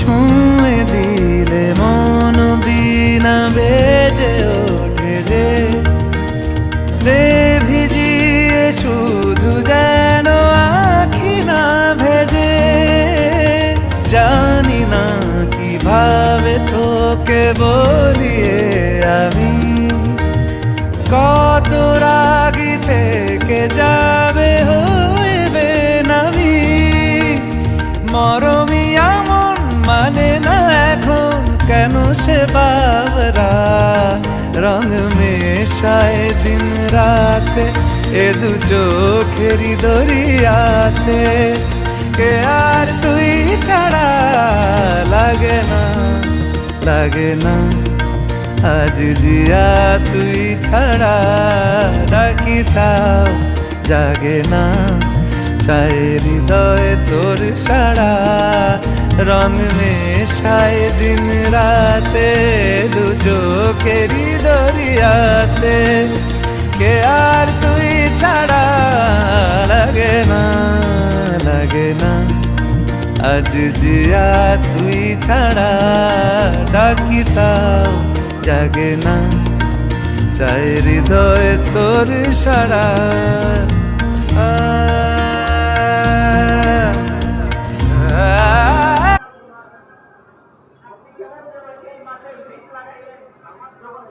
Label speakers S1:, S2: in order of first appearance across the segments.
S1: ছুঁয়ে দিলে মন বিনা বেজে ওঠে যে দে ভিজিয়ে শুধু যেন আখি না ভেজে। জানি না কিভাবে তোকে বলিয়ে আমি কত রাগি থেকে যাবে হইবে নামি। মরমি এমন মানে না এখন কেন সে বাবরা রং মেশায় দিন রাতে এ দু চোখেরই দরিয়াতে। কে আর তুই ছাড়া লাগে না লাগে না আজ জিয়া তুই ছাড়া ডাকি তাও জাগে না। চায় হৃদয় তোর সারা রং মেশায় দিন রাতে দু চোখেরই দরিয়াতে। কে আর তুই ছাড়া লাগে না লাগে না আজ জিয়া তুই ছাড়া ডাকি তাও জাগে না। চায় হৃদয় তোর সারা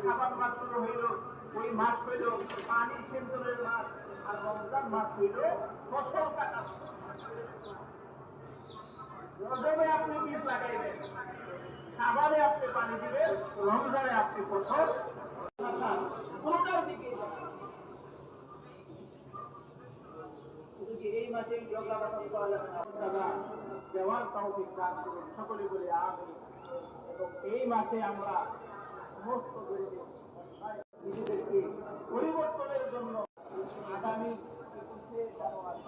S2: সাবান মাস শুরু হইল, ওই মাস হইল পানি সেঞ্চুরের মাস, আর রমজান মাস হইল ফসল কাটা। রজবে আপনি বীজ লাগাইবেন, সাবানে আপনি পানি দিবেন, রমজানে আপনি ফসল কোনটার দিকে এই মাসে যোগাবাসন করা যাবে না। দেওয়ার তৌফিক দান করুন সকলে বলে আমিন। এবং এই মাসে আমরা সমস্ত নিজেদেরকে পরিবর্তনের জন্য আগামী 21শে জানুয়ারি